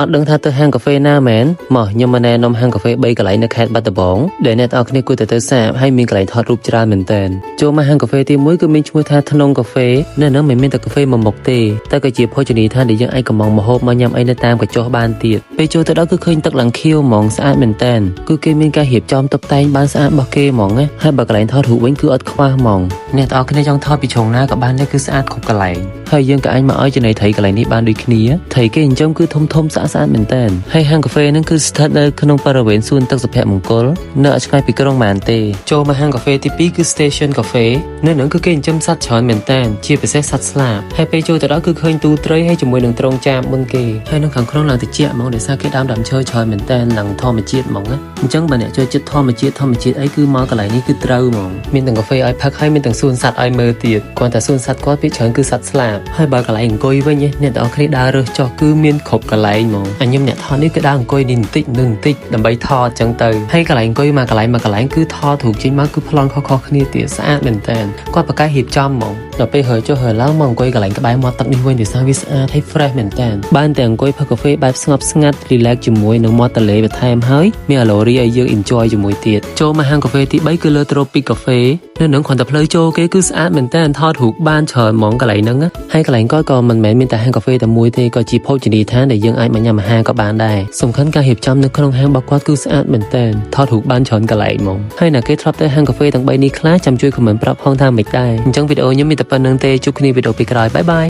អត់ដឹងថាទៅហាងកាហ្វេណាមែនមកខ្ញុំមកណែនាំហាងកាហ្វេ3កន្លែងនៅខេត្តបាត់ដំបងដែលអ្នកទាំងអស់គ្នាគួរតែទៅសាកហើយមានកន្លែងថតរូបច្រើនមែនទែនចូលមកហាងកាហ្វេទី1គឺមានឈ្មោះថាថ្នងកាហ្វេនៅនឹងមិនមានតែកាហ្វេមួយមុខទេតែក៏ជាភោជនីយដ្ឋានដែលយើងអាចកំងម្ហូបមកញ៉ាំអីនៅតាមកញ្ចុះបានទៀតពេលចូលទៅដល់គឺឃើញទឹកឡើងខៀវហ្មងស្អាតមែនទែនគឺគេមានការរៀបចំតុបតែងបានស្អាតរបស់គេហ្មងណាហើយបើកន្លែងថតរូបវិញគឺអត់ខ្វះហ្មងអ្នកទាំងអស់គ្នាចង់ថតពីជ្រុងណាក៏បានដែរគឺស្អាតគ្រប់កន្លែងហើយយើងក៏អាចមកឲ្យចំណីត្រីកន្លែងនេះបានដូចគ្នាត្រីគេចិញ្ចឹមគឺធំស្អាតមែនទែនហើយហាងកាហ្វេហ្នឹងគឺស្ថិតនៅក្នុងបរិវេណសួនទឹកសុភមង្គលនៅឆ្ងាយពីក្រុងម៉ានទេចូលមកហាងកាហ្វេទី2គឺ Station Cafe នៅហ្នឹងគឺគេចិញ្ចឹមសត្វច្រើនមែនទែនជាពិសេសសត្វស្លាបហើយពេលចូលទៅដល់គឺឃើញទូត្រីហើយជាមួយនឹងត្រង់ចាបមុនគេហើយនៅខាងក្នុងឡើងតិចហ្មងដោយសារគេដើមឈើច្រើនមែនទែនឡើងធម្មជាតិហ្មងណាអញ្ចឹងបើអ្នកចូលចិត្តធម្មជាតិអីគឺមកកន្លែងនេះគឺត្រូវហ្មងមានទាំងកាហ្វេឲ្យផឹកហើយមានទាំងសួនសត្វឲ្យមើលទៀតគាត់តែសួនសត្វគាត់ពីច្រើនគឺសត្វស្លាបហើយបើកន្លែងអង្គុយវិញអ្នកទាំងអស់គ្នាដើររើសចុះគឺមានគ្រប់កន្លែងហ្មងខ្ញុំអ្នកថតនេះគឺដើរអង្គុយនេះបន្តិចដើម្បីថតអញ្ចឹងទៅហើយកន្លែងអង្គុយមកកន្លែងគឺថតរូបចេញមកគឺប្លង់ខុសគ្នាទៀតស្អាតមែនតើគាត់ប្រកាសរៀបចំហ្មងដល់ពេលហើចុះហើឡើងមកអង្គុយកន្លែងក្បែរមាត់ទឹកនេះវិញដោយសារវាស្អាតហើយ fresh មែនតើបានតែអង្គុយផឹកកាហ្វេបែបស្ងប់ស្ងាត់ relax ជាមួយនឹងមាត់ទន្លេបន្ថែមហើយមានអាឡូរីឲ្យយើង enjoy ជាមួយទៀតចូលមកហាងកាហ្វេទី3គឺលើ Tropic Cafe នៅនឹងគ្រាន់តែផ្លូវចូលគេគឺស្អាតមែនតើថតរូបបានច្រើនហ្មងកន្លែងហ្នឹងហើយកន្លែងគាត់ក៏មិនមែនមានតែហាងកាហ្វេតែមួយទេក៏ជាភោជនីយដ្ឋានដែលយើងអាចមកញ៉ាំអាហារក៏បានដែរសំខាន់ការរៀបចំនៅក្នុងហាងរបស់គាត់គឺស្អាតមែនតើថតរូបបានច្រើនកន្លែងហ្មងហើយអ្នកគេធ្លាប់ទៅហាងកាហ្វេទាំង3នេះខ្លះចាំជួយ comment ប្រាប់ផងថាមិនដែរអញ្ចឹងវីដេអូខ្ញុំមានតែប៉ុណ្្នឹងទេជួបគ្នាវីដេអូពីក្រោយបាយ